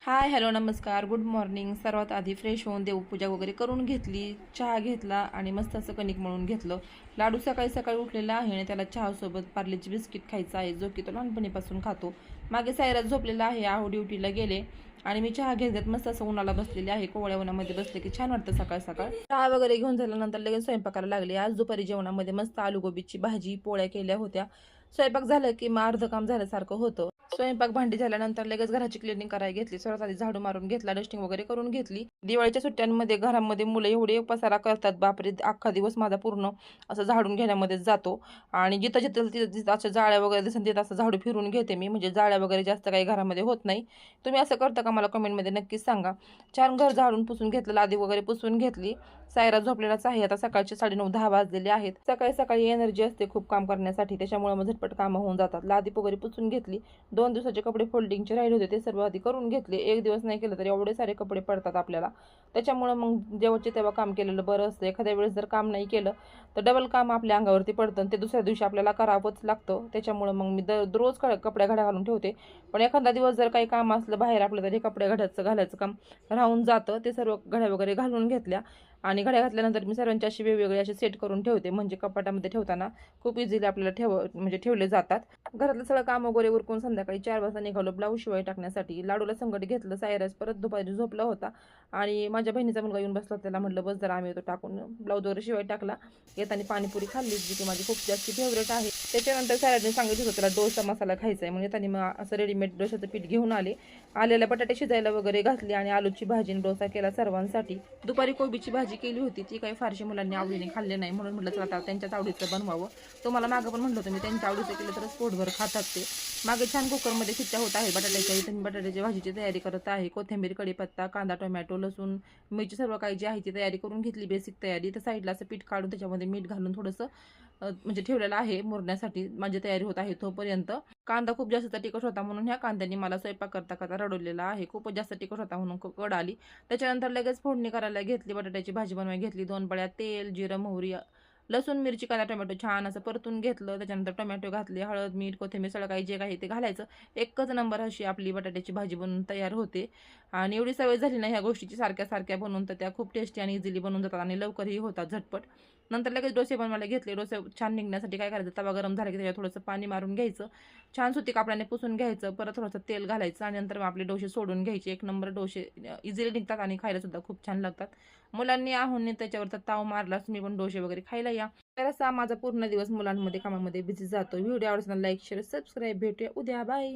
Hi hello नमस्कार good morning. सर्वात आधी फ्रेश होऊन देवपूजा वगैरे करून घेतली, चहा घेतला आणि मस्त असं कणिक मळून घेतलं. लाडू सकाळी सकाळी उठलेला आहे आणि त्याला चहासोबत पार्लेची बिस्किट खायचं आहे, जो की तो लहानपणीपासून खातो. मागे सायरात झोपलेला आहे, आहो ड्युटीला गेले आणि मी चहा घेत मस्त असं उन्हाला बसलेले आहे. कोवळ्या उन्हामध्ये बसले की छान वाटतं सकाळ सकाळ. चहा वगैरे घेऊन झाल्यानंतर लगेच स्वयंपाकाला लागले. आज दुपारी जेवणामध्ये मस्त आलू गोबीची भाजी पोळ्या केल्या होत्या. स्वयंपाक झालं की मग अर्ध काम झाल्यासारखं होतं. स्वयंपाक भांडी झाल्यानंतर लगेच घराची क्लिनिंग करायला घेतली. सर्वात आधी झाडू मारून घेतला, डस्टिंग वगैरे करून घेतली. दिवाळीच्या सुट्ट्यांमध्ये घरामध्ये मुलं एवढे पसारा करतात, बापरे अख्खा दिवस माझा पूर्ण असं झाडून घेण्यामध्येच जातो. आणि जिथं जिथं तिथं असं जाळ्या वगैरे दिसून तिथं असं झाडू फिरून घेते मी, म्हणजे जाळ्या वगैरे जास्त काही घरामध्ये होत नाही. तुम्ही असं करता का मला कमेंटमध्ये नक्कीच सांगा. छान घर झाडून पुसून घेतलं, लादी वगैरे पुसून घेतली. सायरा झोपलेलाच आहे, आता सकाळचे 9:30-10 वाजलेले आहेत. सकाळी सकाळी एनर्जी असते खूप काम करण्यासाठी, त्याच्यामुळे मग झटपट कामं होऊन जातात. लादी वगैरे पुसून घेतली. 2 दिवसाचे कपडे फोल्डिंगचे राहिले होते ते सर्व आधी करून घेतले. एक दिवस नाही केलं तर एवढे सारे कपडे पडतात आपल्याला. त्याच्यामुळे मग जेव्हाचे तेव्हा काम केलेलं बरं असतं. एखाद्या वेळेस जर काम नाही केलं तर डबल काम आपल्या अंगावरती पडतं आणि ते दुसऱ्या दिवशी आपल्याला करावंच लागतं. त्याच्यामुळे मग मी रोज कपडे घड्या घालून ठेवते. पण एखादा दिवस जर काही काम असलं बाहेर आपलं तरी कपडे घालायचं काम राहून जातं. ते सर्व घड्या वगैरे घालून घेतल्या आणि घड्या घातल्यानंतर मी सर्वांची अशी वेगवेगळे असे सेट करून ठेवते, म्हणजे कपाटामध्ये ठेवताना खूप इझिली आपल्याला म्हणजे ठेवले जातात. घरातलं सगळं काम वगैरे उरकून संध्याकाळी 4 वाजता निघालो ब्लाऊज शिवाय टाकण्यासाठी. लाडूला संगट घेतलं. सायरस परत दुपारी झोपला होता आणि माझ्या बहिणीचा मुलगा येऊन बसला, त्याला म्हटलं बस जरा, आम्ही येतो टाकून. ब्लाऊज वगैरे शिवाय टाकला. येताना पाणीपुरी खाल्ली, जी की माझी खूप जास्त फेवरेट आहे. त्याच्यानंतर सायराने सांगितलं होतं त्याला डोसा मसाला खायचा आहे, म्हणजे त्यांनी मग असं रेडीमेड डोशाचं पीठ घेऊन आले. आलेल्या बटाटे शिजायला वगैरे घातली आणि आलूची भाजी आणि डोसा केला सर्वांसाठी. दुपारी कोबीची भाजी केली होती, ती काही फारशी मुलांनी आवडीने खाल्ले नाही, म्हणून म्हटलं चला आता त्यांच्याच आवडीचं बनवावं. तुम्हाला मागं पण म्हटलं होतं मी, त्यांच्या आवडीचं केलं तरच पोटभर खातात ते. मागे छान कुकरमध्ये शिट्ट्या होत आहे बटाट्याच्या. इथं मी बटाट्याच्या भाजीची तयारी करत आहे. कोथिंबीर, कढीपत्ता, कांदा, टोमॅटो, लसूण, मिरची सर्व काही जी आहे ती तयारी करून घेतली, बेसिक तयारी. तर साईडला असं पीठ काढून त्याच्यामध्ये मीठ घालून थोडंसं म्हणजे ठेवलेलं आहे मुरण्यासाठी. माझी तयारी होत आहे तोपर्यंत. कांदा खूप जास्त तिखट होता म्हणून ह्या कांद्याने मला स्वयंपाक करता करता रडवलेला आहे. खूपच जास्त तिखट होता म्हणून कड आली. त्याच्यानंतर लगेच फोडणी करायला घेतली, बटाट्याची भाजी बनवायला घेतली. 2 पळ्या तेल, जिरं, मोहरी, लसूण, मिरची, कांदा, टोमॅटो छान असं परतून घेतलं. त्याच्यानंतर टोमॅटो घातले, हळद, मीठ, कोथिंबीर सगळं काही जे काही ते घालायचं. एकच नंबर अशी आपली बटाट्याची भाजी बनवून तयार होते. आणि एवढी सवय झाली ना ह्या गोष्टीची सारख्या सारख्या बनवून, तर त्या खूप टेस्टी आणि इझिली बनवून जातात आणि लवकरही होतात झटपट. नंतर लगेच डोसे बनवायला घेतले. डोसे छान निघण्यासाठी काय करायचं, तवा गरम झाला की त्याच्यात थोडंसं पाणी मारून घ्यायचं, छान सुती कापडाने पुसून घ्यायचं, परत थोडंसं तेल घालायचं आणि नंतर आपले डोसे सोडून घ्यायचे. एक नंबर डोसे इझिली निघतात आणि खायला सुद्धा खूप छान लागतात. मुलांनी आहून त्याच्यावरचा ताव मारलाच, मी पण डोसे वगैरे खायला या. तर असा माझा पूर्ण दिवस मुलांमध्ये कामामध्ये बिझी जातो. व्हिडिओ आवडताना लाईक शेअर सबस्क्राईब. भेटूया उद्या, बाय.